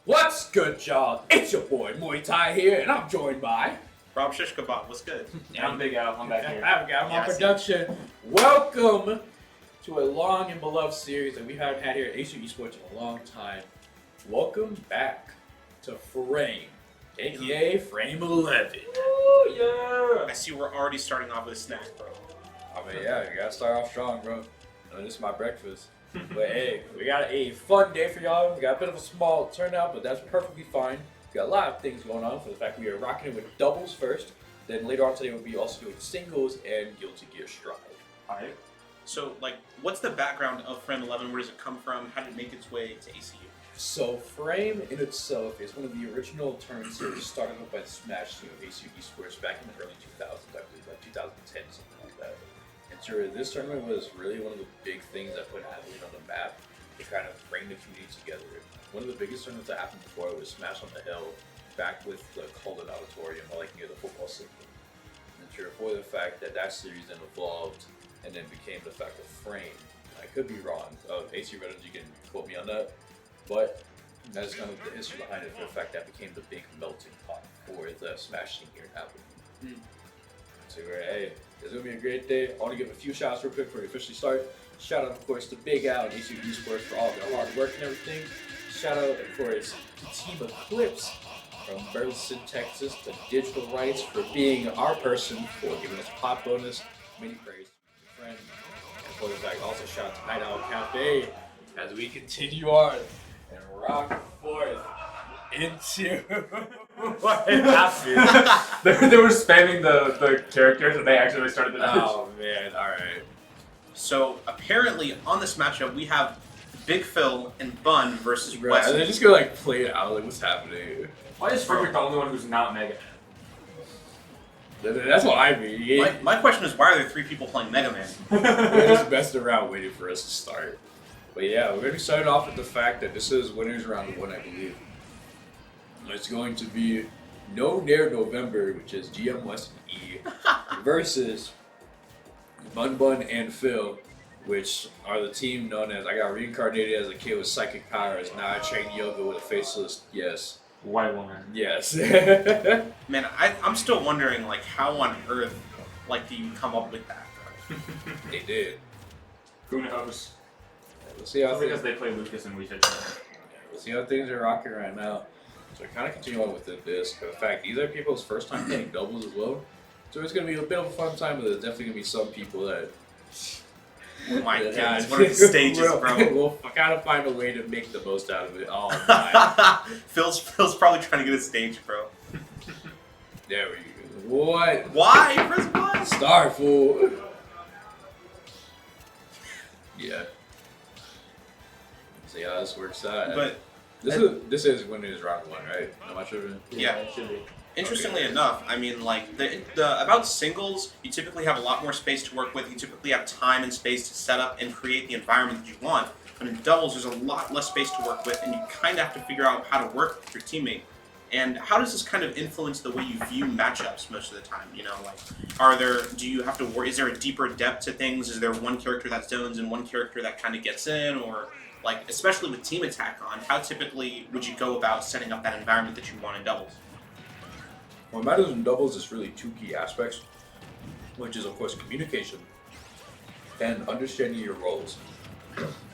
What's good, y'all? It's your boy Muay Thai here, and I'm joined by Rob Shishkabot. What's good? Yeah, I'm Big Al. I'm back here. I've got my production. Welcome to a long and beloved series that we haven't had here at HU Esports in a long time. Welcome back to Frame, aka Frame 11. Ooh, yeah. I see we're already starting off with a snack, bro. I mean, yeah, you gotta start off strong, bro. This is my breakfast. But hey, we got a fun day for y'all. We got a bit of a small turnout, but that's perfectly fine. We got a lot of things going on for the fact we are rocking it with doubles first. Then later on today, we'll be also doing singles and Guilty Gear Strive. Alright. So, what's the background of Frame 11? Where does it come from? How did it make its way to ACU? So Frame in itself is one of the original tournament series started up by the Smash team of ACU Esports back in the early 2000s, I believe, like 2010, something like that. And so this tournament was really one of the big things that put Adelaide on the map to kind of bring the community together. One of the biggest tournaments that happened before was Smash on the Hill, back with the Colden Auditorium, or like near the football stadium. And sure, for the fact that that series then evolved and then became the fact of Frame. I could be wrong. AC Reddit, you can quote me on that. But that's kind of the history behind it, for the fact that became the big melting pot for the Smash team here in Adelaide. So hey, it's gonna be a great day. I want to give a few shout outs real quick before we officially start. Shout out, of course, to Big Al and ACU Esports for all their hard work and everything. Shout out, of course, to Team Eclipse from Burleson, Texas, to Digital Rights for being our person for giving us a pop bonus. Many praise to my friend. And for the fact, also shout out to Night Owl Cafe as we continue on and rock forth into What happened? they were spamming the characters and they actually started the match. Oh man, alright. So, apparently, on this matchup, we have Big Phil and Bun versus Right, Wesley. and they're just gonna like play it out, like what's happening. Why is Frederick the only one who's not Mega Man? That's what I mean. My question is, why are there 3 people playing Mega Man? They're just messing around waiting for us to start. But yeah, we're going to start off with the fact that this is winners round 1, I believe. It's going to be No Nair November, which is GM West and E, versus Bun Bun and Phil, which are the team known as I got reincarnated as a kid with psychic powers. Now I train yoga with a faceless. Yes. White woman. Yes. Man, I'm still wondering, how on earth, do you come up with that? They did. Who knows? Let's see how It's because they play Lucas and we should. Let's see how things are rocking right now. So I kind of continue on with this. In fact, these are people's first time playing doubles as well. So it's going to be a bit of a fun time, but there's definitely going to be some people that... Oh my goodness, what are the stages, bro? We'll kind of find a way to make the most out of it. Oh my. Phil's probably trying to get a stage, bro. There we go. What? Why? Press what? Star fool. Yeah. See how this works out. But this is winners round 1, right? Am I tripping? Yeah. It should be. Interestingly enough, I mean, about singles, you typically have a lot more space to work with. You typically have time and space to set up and create the environment that you want. But in doubles, there's a lot less space to work with, and you kind of have to figure out how to work with your teammate. And how does this kind of influence the way you view matchups most of the time? You know, do you have to worry? Is there a deeper depth to things? Is there one character that zones and one character that kind of gets in, or especially with team attack on? How typically would you go about setting up that environment that you want in doubles? What matters in doubles is really 2 key aspects, which is, of course, communication and understanding your roles.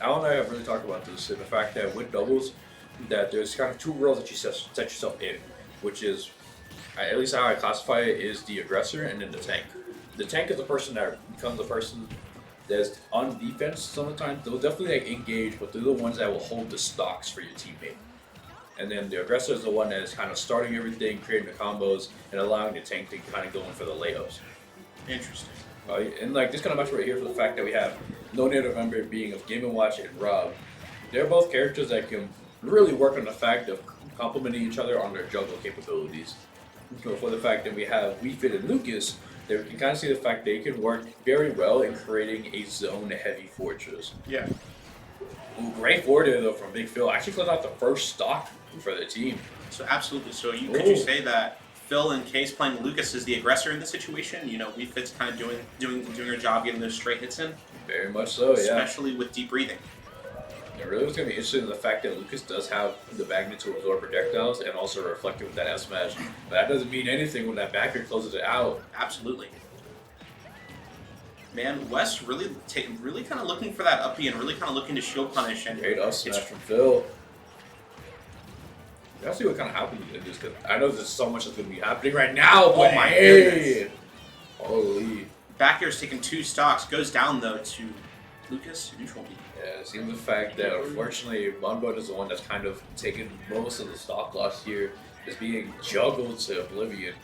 Al and I have really talked about this, and the fact that with doubles, that there's kind of 2 roles that you set yourself in, which is, at least how I classify it, is the aggressor and then the tank. The tank is the person that becomes the person that's on defense sometimes. They'll definitely engage, but they're the ones that will hold the stocks for your teammate. And then the aggressor is the one that is kind of starting everything, creating the combos, and allowing the tank to kind of go in for the layups. Interesting. And this kind of match right here for the fact that we have No Nair November being of Game & Watch and Rob, they're both characters that can really work on the fact of complementing each other on their juggle capabilities. So for the fact that we have Wii Fit and Lucas, they can kind of see the fact they can work very well in creating a zone-heavy fortress. Yeah. Ooh, great forward there though from Big Phil. Actually closed out the first stock for the team. So absolutely. So could you say that Phil, in case playing Lucas, is the aggressor in this situation? You know, Wii Fit's kind of doing her job, getting those straight hits in. Very much so, yeah. Especially with deep breathing. It really was going to be interesting in the fact that Lucas does have the magnet to absorb projectiles and also reflective with that F smash. But that doesn't mean anything when that backer closes it out. Absolutely. Man, Wes really kind of looking for that up B and really kind of looking to shield punish. And Great up smash from Phil. Let's see what kind of happens in this, because I know there's so much that's going to be happening right now. But Oh my hey! goodness. Holy. Back air's taking 2 stocks, goes down though to Lucas, neutral B. Yeah, it seems the fact that unfortunately Munbud is the one that's kind of taken most of the stock loss here, is being juggled to oblivion.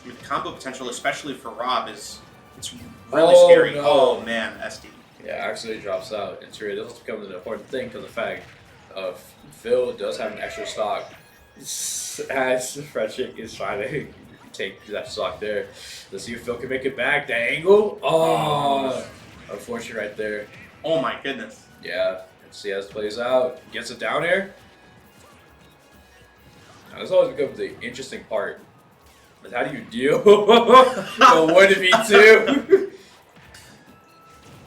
With combo potential, especially for Rob, it's really scary. No. Oh man, SD. Yeah, actually drops out. And sure, this becomes an important thing because the fact of Phil does have an extra stock. As Frederick is trying to take that stock there. Let's see if Phil can make it back. The angle. Oh, unfortunate right there. Oh my goodness. Yeah, let's see how this plays out. Gets it down there. Now, this always becomes the interesting part. But how do you deal with 1v2?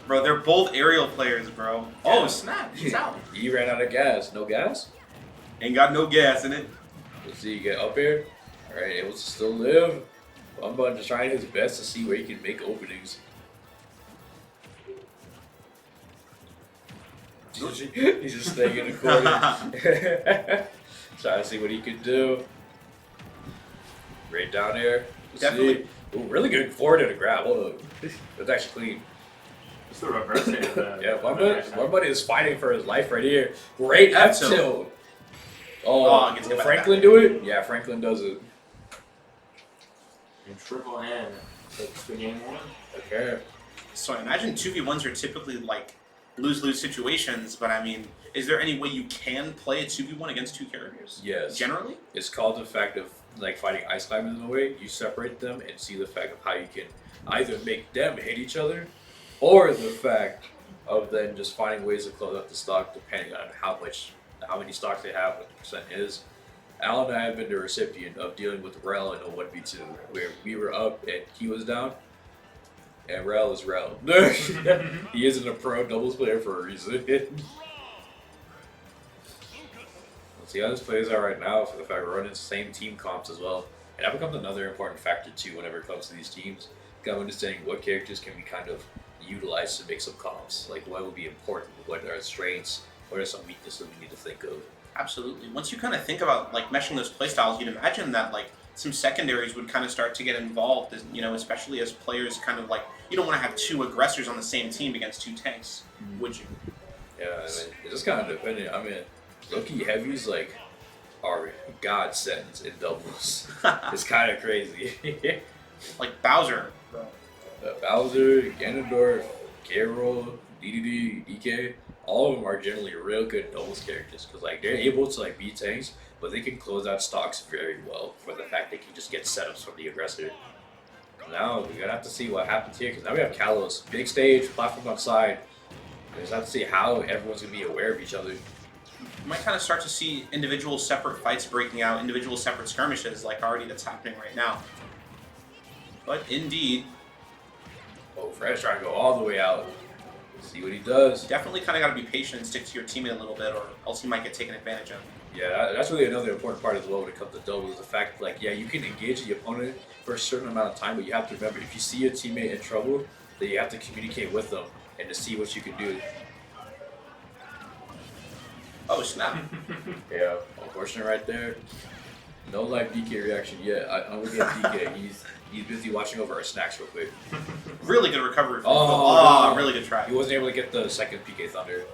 Bro, they're both aerial players, bro. Oh, snap. He's out. He ran out of gas. No gas? Ain't got no gas in it. Let's see, get up here. Alright, able to still live. Bunbun just trying his best to see where he can make openings. He's just staying in the corner. Trying to see what he can do. Right down there. Definitely. Ooh, really good forward to the grab. Hold on. That's actually clean. It's the reverse hand. Yeah, Bunbun is fighting for his life right here. Great F tilt. Oh, Will Franklin do it? Yeah, Franklin does it. And triple N. That's the game one. Okay. So I imagine 2v1s are typically like lose-lose situations, but I mean, is there any way you can play a 2v1 against 2 characters? Yes. Generally? It's called the fact of like fighting ice climbers in a way. You separate them and see the fact of how you can either make them hit each other, or the fact of then just finding ways to close out the stock depending on how many stocks they have, what the percent is. Al and I have been the recipient of dealing with Rel in a 1v2 where we were up and he was down. And Rel is Rel. He isn't a pro doubles player for a reason. Let's see how this plays out right now for the fact we're running the same team comps as well. And that becomes another important factor too whenever it comes to these teams. Kind of understanding what characters can we kind of utilize to make some comps. Like what would be important, what are strengths, what are some weaknesses we need to think of. Absolutely. Once you kind of think about like meshing those playstyles, you'd imagine that like some secondaries would kind of start to get involved, as, you know, especially as players kind of like, you don't want to have 2 aggressors on the same team against 2 tanks, would you? Yeah, I mean, it's just kind of dependent. I mean, low-key heavies like are godsends in doubles. It's kind of crazy. Like Bowser. Bowser, Ganondorf, K-Rool, DDD, DK, all of them are generally real good doubles characters because like they're able to like beat tanks, but they can close out stocks very well for the fact they can just get setups from the aggressor. Now we're gonna have to see what happens here because now we have Kalos, big stage, platform outside. We just have to see how everyone's gonna be aware of each other. You might kind of start to see individual separate fights breaking out, individual separate skirmishes like already that's happening right now. But indeed, Oh, Fred's trying to go all the way out. See what he does. definitely kind of got to be patient and stick to your teammate a little bit, or else you might get taken advantage of. Yeah, that's really another important part as well when it comes to doubles. Is the fact, like, yeah, you can engage the opponent for a certain amount of time, but you have to remember if you see your teammate in trouble, then you have to communicate with them and to see what you can do. Oh, snap. Yeah, unfortunate right there. No live DK reaction yet. I'm gonna get DK. He's busy watching over our snacks real quick. Really good recovery from Oh, no. really good try. He wasn't able to get the second PK Thunder.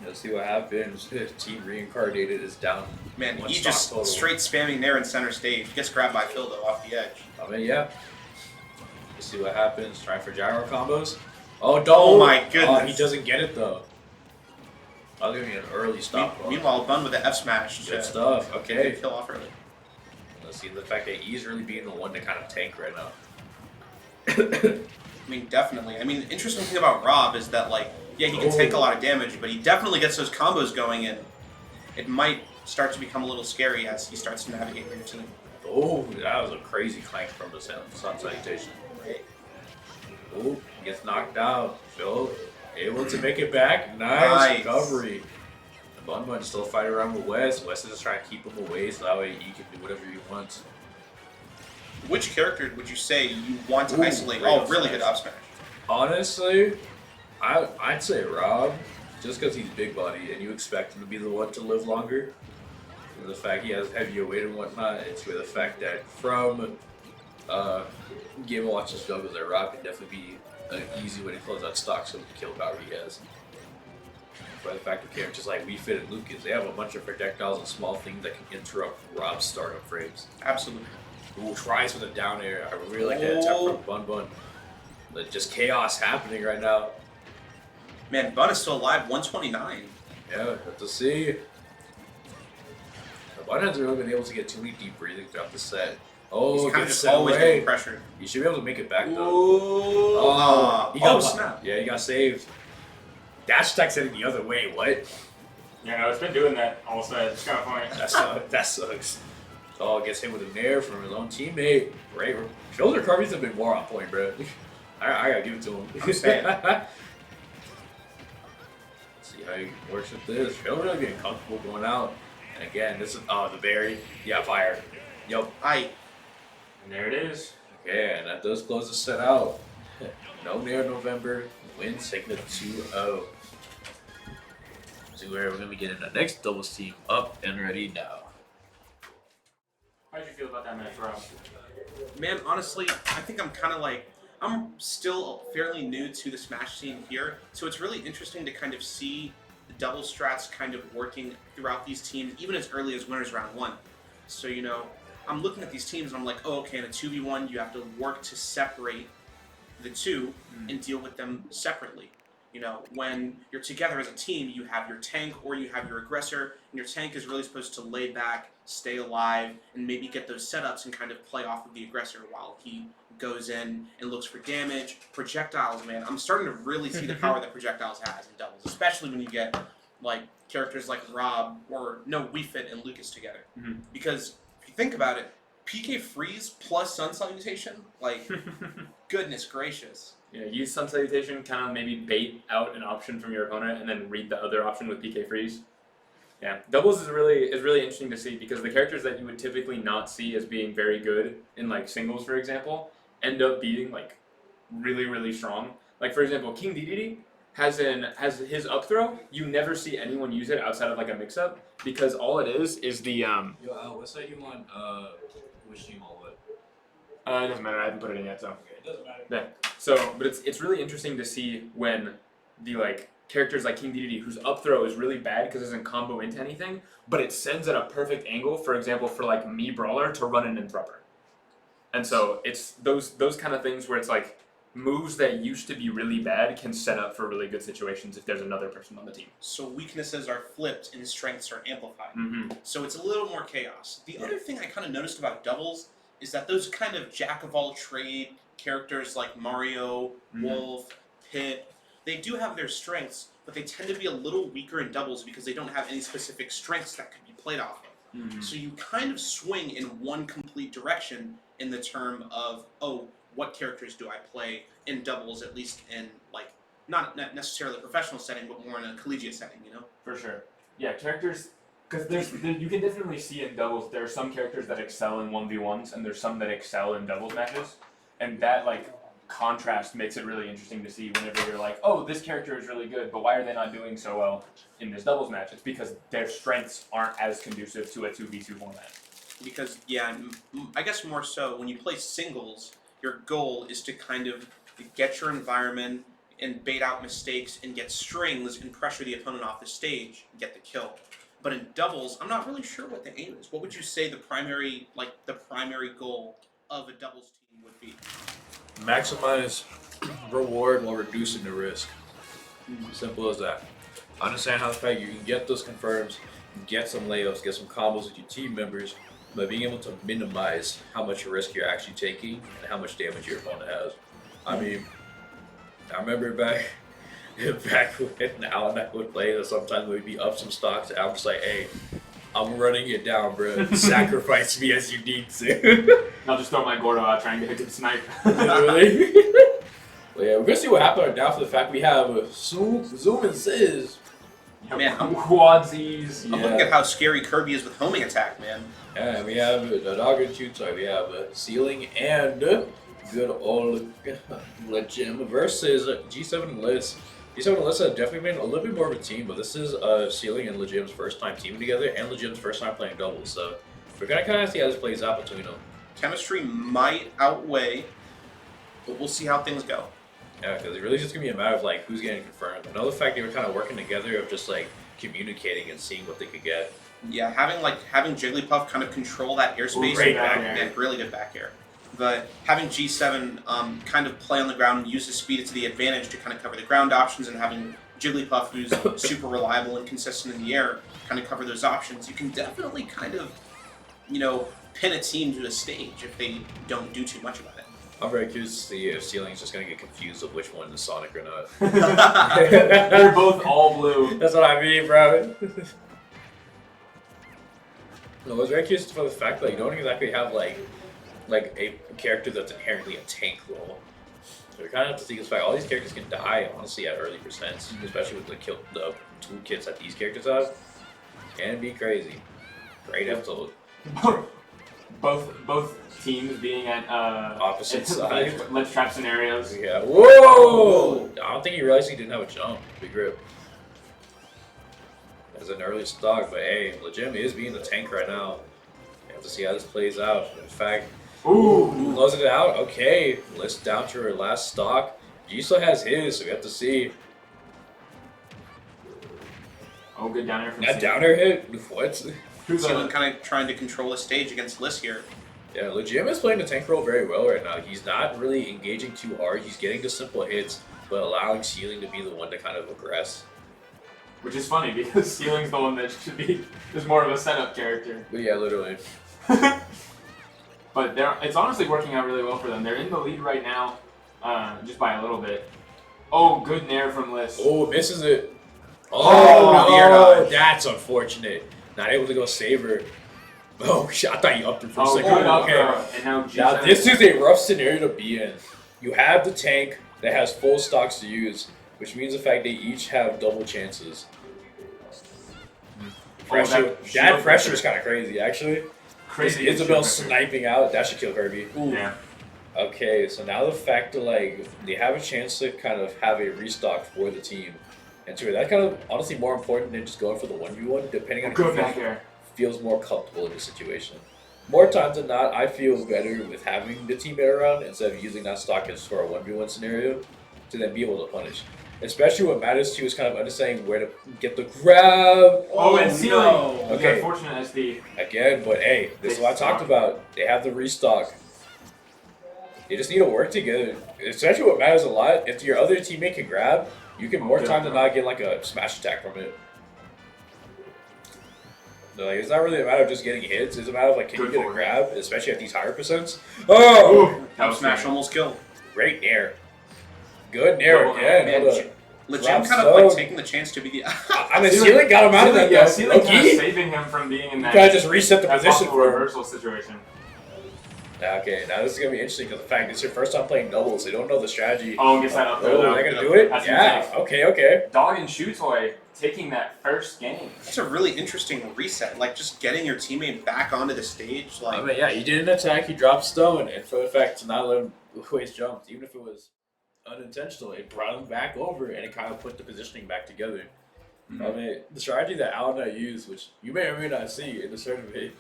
Let's see what happens. Team Reincarnated is down. Man, one he stock just total. straight spamming there in center stage. Gets grabbed by Phil, though, off the edge. I mean, yeah. Let's see what happens. Trying for gyro combos. Oh, don't! Oh my Oh, goodness. he doesn't get it though. I'll give you an early stop. Meanwhile, Bun with the F smash. Good stuff. Get Okay. the kill off early. Let's see the fact that he's really being the one to kind of tank right now. I mean, definitely. I mean, the interesting thing about Rob is that, like, yeah, he can take a lot of damage, but he definitely gets those combos going, and it might start to become a little scary as he starts to navigate your team. Oh, that was a crazy clank from the Sun Salutation. Oh, gets knocked out. Phil able to make it back. Nice recovery. Bun still fighting around with Wes. Wes is just trying to keep him away so that way he can do whatever he wants. Which character would you say you want to isolate? Great Oh, up really smash. good up smash. Honestly, I'd say Rob, just because he's big body and you expect him to be the one to live longer. And the fact he has heavier weight and whatnot, it's with the fact that from Game & Watch's struggles that Rob can definitely be an easy way to close out stocks with the kill power he has. By the fact of characters like Wii Fit and Lucas, they have a bunch of projectiles and small things that can interrupt Rob's startup frames. Absolutely. Ooh, tries with a down air. I really like that attack from Bun. Like, just chaos happening right now. Man, Bun is still alive, 129. Yeah, have to see. Bun hasn't really been able to get too many deep breathing throughout the set. Oh, He's kind of gets just set always away. getting pressured. You should be able to make it back though. Oh, he got snap. Yeah, he got saved. Dash attack setting the other way. What? Yeah, no, it's been doing that all set. It's kind of funny. That sucks. Oh, gets hit with a nair from his own teammate. Right. Shoulder recoveries have been more on point, bro. I gotta give it to him. I'm saying. Let's see how he works with this. Phil really getting comfortable going out. And again, this is the berry. Yeah, fire. Yup. And there it is. Okay, and that does close the set out. No nair November. Wins taking it 2-0. So we're gonna be getting the next doubles team up and ready now. How'd you feel about that match, Rob? Man, honestly, I think I'm kind of like, I'm still fairly new to the Smash scene here, so it's really interesting to kind of see the double strats kind of working throughout these teams, even as early as winners round 1. So, you know, I'm looking at these teams and I'm like, oh, okay, in a 2v1, you have to work to separate the two and deal with them separately. You know, when you're together as a team, you have your tank or you have your aggressor, and your tank is really supposed to lay back, stay alive, and maybe get those setups and kind of play off of the aggressor while he goes in and looks for damage. Projectiles, man, I'm starting to really see the power that projectiles has in doubles, especially when you get like characters like Rob or Wii Fit and Lucas together. Because if you think about it, PK Freeze plus Sun Salutation, like, goodness gracious. Yeah, use Sun Salutation, kind of maybe bait out an option from your opponent, and then read the other option with PK Freeze. Yeah, doubles is really interesting to see because the characters that you would typically not see as being very good in like singles, for example, end up being like really strong. Like for example, King Dedede has his up throw. You never see anyone use it outside of like a mix up because all it is the Yo, Al, what side you want? Which team all with? It doesn't matter. I haven't put it in yet, so. Okay, it doesn't matter. Yeah. So, but it's really interesting to see when the like characters like King Dedede, whose up throw is really bad because it doesn't combo into anything, but it sends at a perfect angle. For example, for like me Brawler to run an interrupter. And so it's those kind of things where it's like moves that used to be really bad can set up for really good situations if there's another person on the team. So weaknesses are flipped and strengths are amplified. Mm-hmm. So it's a little more chaos. The other thing I kind of noticed about doubles is that those kind of jack-of-all-trade characters like Mario, Wolf, Pit, they do have their strengths, but they tend to be a little weaker in doubles because they don't have any specific strengths that could be played off of. Mm-hmm. So you kind of swing in one complete direction in the term of, oh, what characters do I play in doubles, at least in, like, not necessarily a professional setting, but more in a collegiate setting, you know? For sure. Yeah, characters, because you can definitely see in doubles, there are some characters that excel in 1v1s, and there's some that excel in doubles matches, and that, like, contrast makes it really interesting to see whenever you're like, oh, this character is really good, but why are they not doing so well in this doubles match? It's because their strengths aren't as conducive to a 2v2 format. Because, yeah, I guess more so, when you play singles, your goal is to kind of get your environment and bait out mistakes and get strings and pressure the opponent off the stage and get the kill. But in doubles, I'm not really sure what the aim is. What would you say the primary goal of a doubles team would be? Maximize reward while reducing the risk. Simple as that. Understand how the fact you can get those confirms, get some layups, get some combos with your team members, by being able to minimize how much risk you're actually taking and how much damage your opponent has. I mean, I remember back when Al and I would play, that sometimes we'd be up some stocks, and I'm just like, hey, I'm running it down, bro. Sacrifice me as you need to. I'll just throw my Gordo out trying to get a good snipe. Literally. Well, yeah, we're gonna see what happened right now for the fact we have Zoom and Sizz. Man, I'm quadsies. looking at how scary Kirby is with homing attack, man. Yeah, we have the dog and shoot type. We have Ceiling and good old Legim versus G7 and Liz. G7 and Liz have definitely been a little bit more of a team, but this is Ceiling and Legim's first time teaming together and Legim's first time playing doubles. So we're gonna kind of see how this plays out between them. Chemistry might outweigh, but we'll see how things go. Yeah, because it really just gonna be a matter of like who's getting confirmed. I know the fact they were kind of working together of just like communicating and seeing what they could get. Yeah, having Jigglypuff kind of control that airspace. Great back air. Yeah, really good back air. But having G7 kind of play on the ground and use his speed to the advantage to kind of cover the ground options, and having Jigglypuff, who's super reliable and consistent in the air, kind of cover those options, you can definitely kind of, pin a team to a stage if they don't do too much about it. I'm very curious to see if Ceiling's just gonna get confused of which one is Sonic or not. They're both all blue. That's what I mean, bro. No, I was very curious for the fact that you don't exactly have like a character that's inherently a tank role. So we kind of have to see this fact. All these characters can die, honestly, at early percents, especially with the toolkits that these characters have. Can be crazy. Great episode. Both teams being at Opposite sides. ledge trap scenarios. Yeah. Whoa! I don't think he realized he didn't have a jump. Big grip. As an early stock, but hey, Legim is being the tank right now. You have to see how this plays out. In fact, Ooh. closing it out. Okay, Liz down to her last stock. G still has his, so we have to see. Oh, good down air from That Ceiling. downer hit? What? Ceiling kind of trying to control the stage against Liz here. Yeah, Legim is playing the tank role very well right now. He's not really engaging too hard. He's getting the simple hits, but allowing Ceiling to be the one to kind of aggress. Which is funny because Ceiling's the one that should be is more of a setup character. But yeah, literally. But it's honestly working out really well for them. They're in the lead right now, just by a little bit. Oh, good nair from Liz. Oh, misses it. Oh, no, air dodge. That's unfortunate. Not able to go save her. Oh, shit, I thought you upped her for a Oh, second. good up Okay. throw. And now Now, G7. this is a rough scenario to be in. You have the tank that has full stocks to use, which means the fact they each have double chances. Pressure, that pressure is kind of crazy, actually. Crazy. Isabel sniping out, that should kill Kirby. Ooh. Yeah. Okay, so now the fact that they have a chance to kind of have a restock for the team. And so that's kind of honestly more important than just going for the 1v1, depending on Good who back air. feels more comfortable in the situation. More times than not, I feel better with having the teammate around instead of using that stock as for a 1v1 scenario to then be able to punish. Especially what matters too is kind of understanding where to get the grab. Oh, and Ceiling. no. Okay. Unfortunate SD. Again, but hey, this is what I talked about. They have the restock. They just need to work together. Especially what matters a lot, if your other teammate can grab, you can more time than not get like a smash attack from it. So, like, it's not really a matter of just getting hits, it's a matter of like, can Good you get a forward. grab, especially at these higher percents? Oh! That Up was smash scary. almost killed. Great nair. Good nair Double again. Man, Hold up. Legit Drop kind of like so- taking the chance to be the. I mean, Ceiling got him out of that Yeah, though. Ceiling kind of Low-key. saving him from being in You that, gotta just reset the that position possible for him. reversal situation. Okay, now this is gonna be interesting because the fact it's your first time playing doubles, they don't know the strategy. Oh, gets that up there. Oh, though. they're gonna do it? That's Yeah. insane. Okay. Dog and Shoe Toy taking that first game. That's a really interesting reset. Like just getting your teammate back onto the stage. Like I mean, yeah, he didn't attack, he dropped stone, and for the fact to not let him waste jumps, even if it was unintentional, it brought him back over and it kind of put the positioning back together. Mm-hmm. I mean, the strategy that Al and I use, which you may or may not see in a certain way,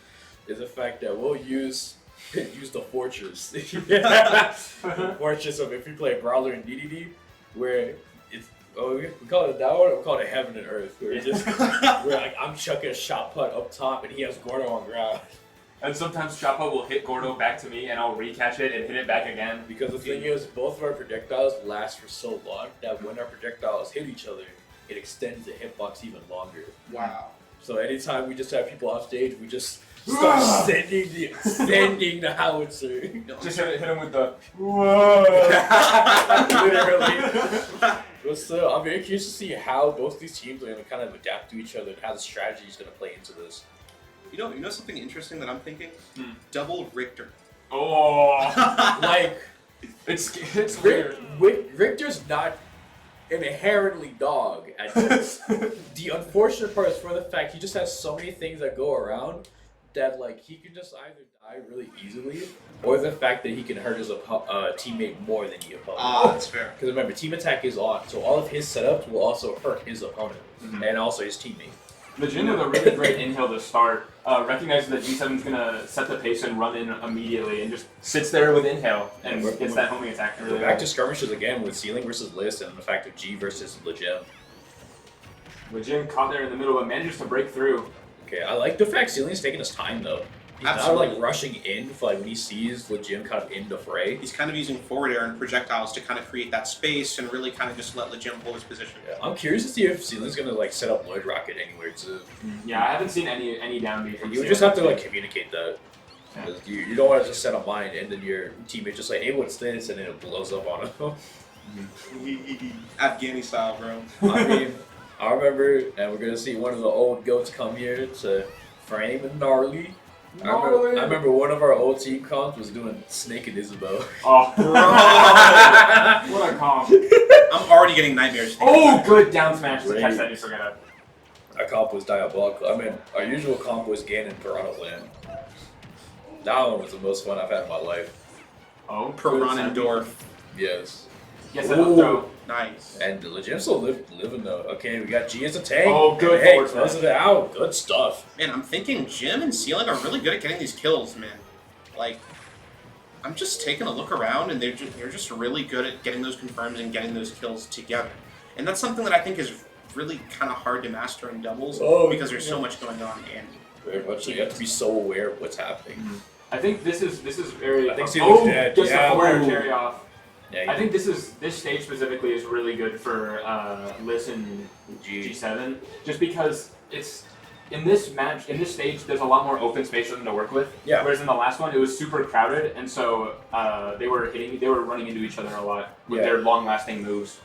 is the fact that we'll use the fortress. The fortress of if you play Brawler in DDD, where it's we call it that one, we call it heaven and earth, where it's just where like I'm chucking a shot put up top and he has Gordo on ground. And sometimes Choppa will hit Gordo back to me, and I'll recatch it and hit it back again. Because the thing is, both of our projectiles last for so long that when our projectiles hit each other, it extends the hitbox even longer. Wow. So anytime we just have people off stage, we just start sending the howitzer. Just hit him with the Literally. But still, I'm very curious to see how both these teams are going to kind of adapt to each other and how the strategy is going to play into this. You know something interesting that I'm thinking? Double Richter. Oh, Like, it's weird. Richter's not inherently dog at this. The unfortunate part is for the fact he just has so many things that go around that like he can just either die really easily or the fact that he can hurt his teammate more than the opponent. Ah, that's fair. Because remember, team attack is on, so all of his setups will also hurt his opponent and also his teammate. The Jin with a really great inhale to start recognizes that G7's gonna set the pace and run in immediately and just sits there with inhale and gets that homing attack. Really Back to skirmishes again with Ceiling versus List and the fact of G versus Legem. Legem caught there in the middle but manages to break through. Okay, I like the fact Ceiling's taking his time though. He's Absolutely. not like rushing in for like when he sees Legem kind of in the fray. He's kind of using forward air and projectiles to kind of create that space and really kind of just let Legem hold his position. Yeah, I'm curious to see if Ceiling's gonna like set up Lloyd Rocket anywhere too. Yeah, I haven't seen any down B from You Ceiling. just have to like communicate that. Because you don't want to just set a mine and then your teammate just like, hey, what's this? And then it blows up on him. Afghani style, bro. I mean, I remember, and we're gonna see one of the old goats come here to frame and gnarly. I remember one of our old team comps was doing Snake and Isabel. Oh, what a comp. I'm already getting nightmares. Oh, good down smash to catch that Nisogata. Our comp was diabolical. I mean, our usual comp was Gan and Piranha Land. That one was the most fun I've had in my life. Oh, Piranendorf. Yes. Yes, that up throw. Nice. And the Legend still living though. Okay, we got G as a tank. Oh, good Hey, forward close it out. Good stuff. Man, I'm thinking Jim and Ceiling are really good at getting these kills, man. Like, I'm just taking a look around, and they're just really good at getting those confirms and getting those kills together. And that's something that I think is really kind of hard to master in doubles because there's so much going on. And very much so. You have to be so aware of what's happening. I think this is very. I think Ceiling's dead. Just Yeah. a forward carry off. Yeah, I think this stage specifically is really good for Liz and G7, just because it's in this stage there's a lot more open space for them to work with. Yeah. Whereas in the last one it was super crowded, and so they were running into each other a lot with their long-lasting moves.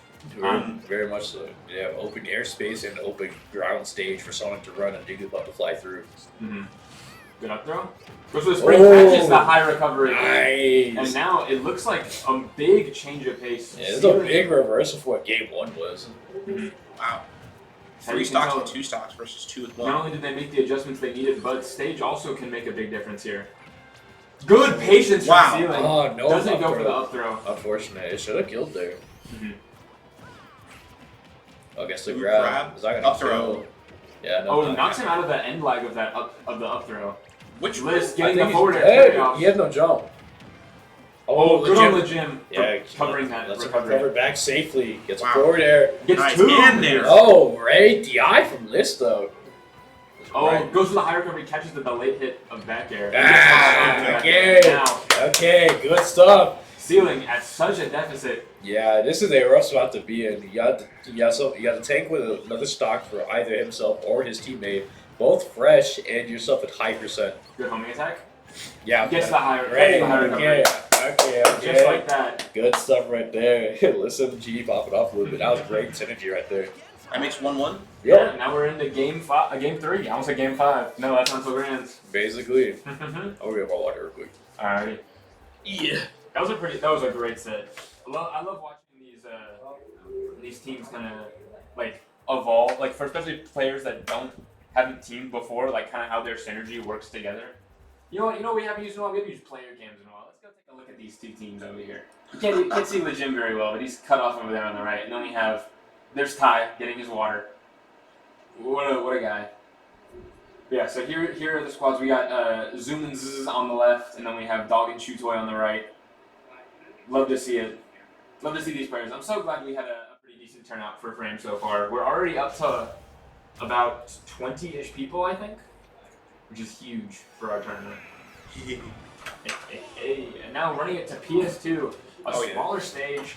Very much so. They have open airspace and open ground stage for someone to run and Jigglypuff to fly through. Good up throw. Goes to the spring, catches the high recovery. Nice. And now it looks like a big change of pace. Yeah, this is a big reversal for what game 1 was. wow. How 3 you stocks can with tell- 2 stocks versus 2 with Not 1. only did they make the adjustments they needed, but stage also can make a big difference here. Good patience Wow. from Ceiling. Oh, no. Doesn't up go throw. for the up throw. Unfortunate. It should have killed there. I guess the Ooh, grab. Is that gonna up throw. kill? Yeah, no. Oh, knocks him out of the end lag of that up throw. Which Liz I getting think the forward air hey, carry off. he had no jump. Oh, good on the Legit. gym for Yeah, covering that Let's recovery. recover back safely. Gets Wow. a forward air. Gets Nice two. man there. Oh, great DI from List though. Oh, Right. goes for the high recovery, catches the late hit of back air. Ah, okay. Now, Okay, good stuff. Ceiling at such a deficit. Yeah, this is a rough spot to be in. You got to tank with another stock for either himself or his teammate, both fresh and yourself at high percent. Good homing attack. Yeah, Gets the higher, great. gets the high recovery. Okay. Just like that. Good stuff right there. Listen, G popping off a little bit. That was great synergy right there. That makes 1-1. Yeah, now we're into game 3. I almost said game 5. No, that's not so grand. Basically. I'll get my water real quick. Alrighty. Yeah. That was a great set. I love watching these teams kind of like evolve, like for especially players that haven't teamed before, like kind of how their synergy works together. You know what we haven't used in a while? We haven't used player cams in a while. Let's go take a look at these two teams over here. You can't see Legend very well, but he's cut off over there on the right. And then there's Ty getting his water. What a guy. Yeah, so here are the squads. We got Zoom and Zzz on the left, and then we have Dog and Chew Toy on the right. Love to see it. Love to see these players. I'm so glad we had a pretty decent turnout for Frame so far. We're already up to about 20-ish people, I think, which is huge for our tournament. Hey, and now running it to PS2, a smaller stage.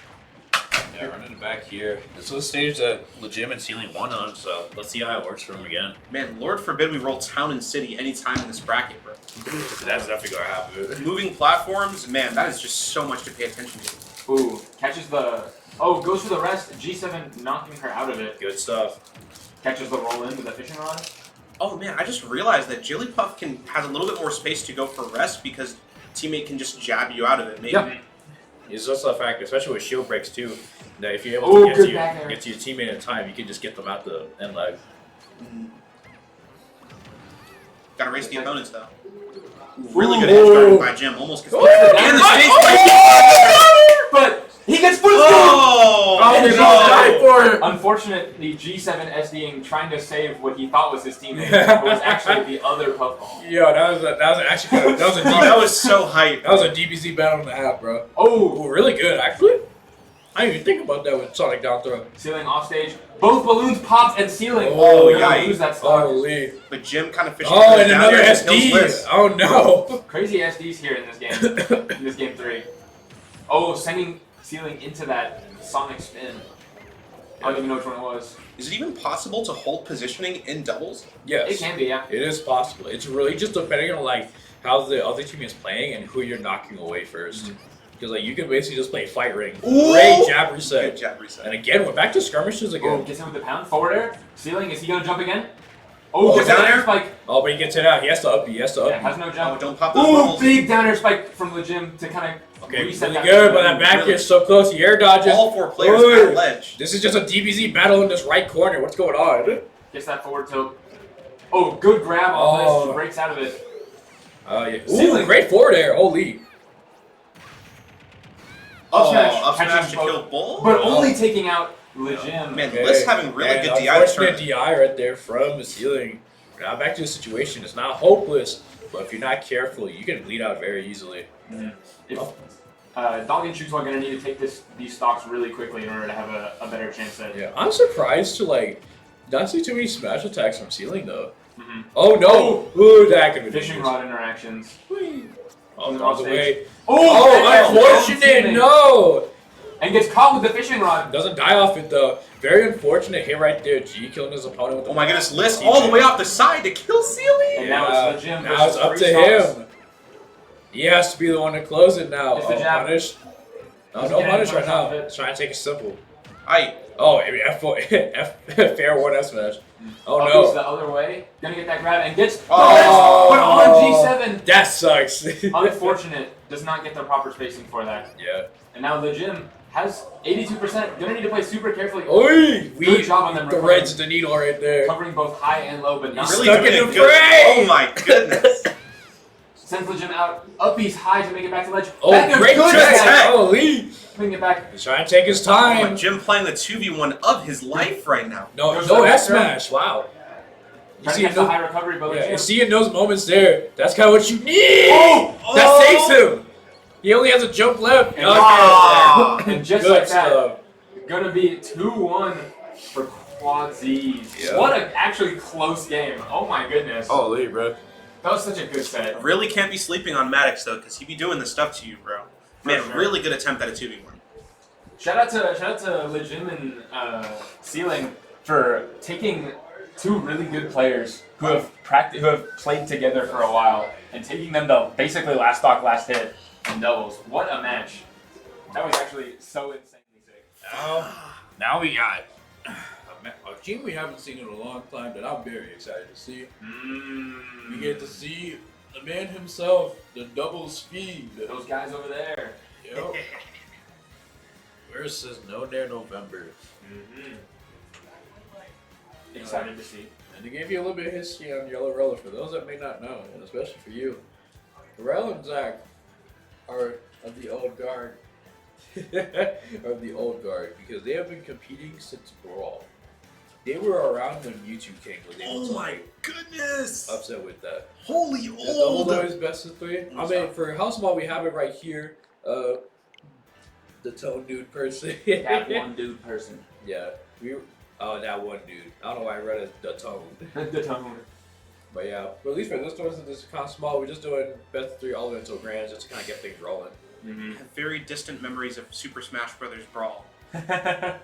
Yeah, running it back here. This was a stage that Legitimate Ceiling won on, so let's see how it works for him again. Man, Lord forbid we roll Town and City anytime in this bracket, bro. That's definitely gonna happen. Moving platforms, man, that is just so much to pay attention to. Ooh, catches the... Oh, goes for the rest. G7 knocking her out of it. Good stuff. Catches the roll in with the fishing rod. Oh man, I just realized that Jigglypuff has a little bit more space to go for rest because teammate can just jab you out of it. Maybe. Yep. It's also a fact, especially with shield breaks too, that if you're able to get to your teammate in time, you can just get them out the end leg. Gotta race the opponents though. Really good edge guarding by Jim. Almost gets and the stage break. But he gets foot Unfortunately, G7 SDing trying to save what he thought was his teammate, but was actually the other puffball. Yo, that was actually kind of, that was so hype. That was a DBZ battle and a half, bro. Oh, really good actually. I didn't even think about that with Sonic down throw. Ceiling off stage. Both balloons popped and Ceiling. Oh, yeah. Lose that stock. Holy. But Jim kind of fishing. Oh, and another SD. Oh no. Crazy SDs here in this game. In this game 3. Oh, sending Ceiling into that Sonic spin. I don't even know which one it was. Is it even possible to hold positioning in doubles? Yes. It can be, yeah. It is possible. It's really just depending on like how the other team is playing and who you're knocking away first. Because like you can basically just play fight ring. Ooh. Great jab reset. Good jab reset. And again, we're back to skirmishes again. Oh, gets him with the pound. Forward air. Ceiling, is he gonna jump again? Oh, gets down down air air spike. Oh, but he gets it out. He has to up. Yeah, has no jump. Oh, don't pop those Ooh, bubbles. big down air spike from the gym to kind of reset really that. good, but that back is so close. He air dodges. All 4 players got ledge. This is just a DBZ battle in this right corner. What's going on? Gets that forward tilt. Oh, good grab on this. Breaks out of it. Yeah. Ooh, great forward air. Holy. Up smash. Up smash Catches to both, kill Bull. but only taking out Legim. Man, Liz having really good DI. Unfortunate DI right there from the Ceiling. Now back to the situation. It's not hopeless, but if you're not careful, you can bleed out very easily. If Dog and Shoes are going to need to take these stocks really quickly in order to have a better chance at. Yeah, I'm surprised to like not see too many smash attacks from Ceiling though. Oh no! Ooh, that could be fishing rod interactions. On the way. Oh, unfortunate! No! And gets caught with the fishing rod. Doesn't die off it though. Very unfortunate hit right there. G killing his opponent with the oh my goodness, Liz all the way off the side to kill Ceiling! And now it's Legim. Now it's up to him. He has to be the one to close it now. It's the jab. Punish. No, no punish right now. Let's try and take it simple. Oh, maybe fair one F smash. Oh no. Goes the other way. Gonna get that grab and gets but on G7. That sucks. Unfortunate. Does not get the proper spacing for that. Yeah. And now Legim has 82%. Gonna need to play super carefully. Oi! Good job on them. Threads the needle right there. Covering both high and low, but not really stuck in the frame. Oh my goodness. Sends Legim out. Up he's high to make it back to ledge. Oh, back great tech. Holy! Making it back. He's trying to take his time. Jim playing the 2v1 of his life right now. No S smash. Wow. You see the high recovery, but you see in those moments there, that's kind of what you need. That saves him. He only has a jump left. And just Good like that, stuff. gonna be 2-1 for Quad Z's. Yeah. What an actually close game. Oh my goodness. Holy, bro. That was such a good set. Really can't be sleeping on Maddox though, because he be doing this stuff to you, bro. Man, sure. really good attempt at a 2v1. Shout out to Legim and Ceiling for taking 2 really good players who have played together for a while and taking them to basically last stock, last hit in doubles. What a match! That was actually so insanely sick. Now we got a team we haven't seen in a long time that I'm very excited to see. We get to see the man himself, the double speed. Those guys over there. Yep. Where's says no there November? Excited to see. And to give you a little bit of history on YellowRello for those that may not know, and especially for you, Rel and Zach are of the old guard. Because they have been competing since Brawl. They were around when YouTube came. Oh my goodness! Upset with that. Holy old! Always best of 3. I mean, for House Ball, we have it right here. The tone dude person. That one dude person. Yeah. That one dude. I don't know why I read it. The tone. The tone. But yeah, but at least for this tournament, this is kind of small. We're just doing best of 3 all the way until grands just to kind of get things rolling. Mm-hmm. I have very distant memories of Super Smash Brothers Brawl. Yeah,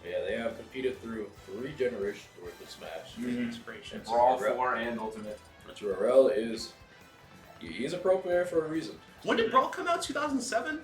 they have competed through 3 generations worth of Smash. Mhm. Inspiration. Brawl 4 and Ultimate. YellowRello he's a pro player for a reason. When did Brawl come out? 2007?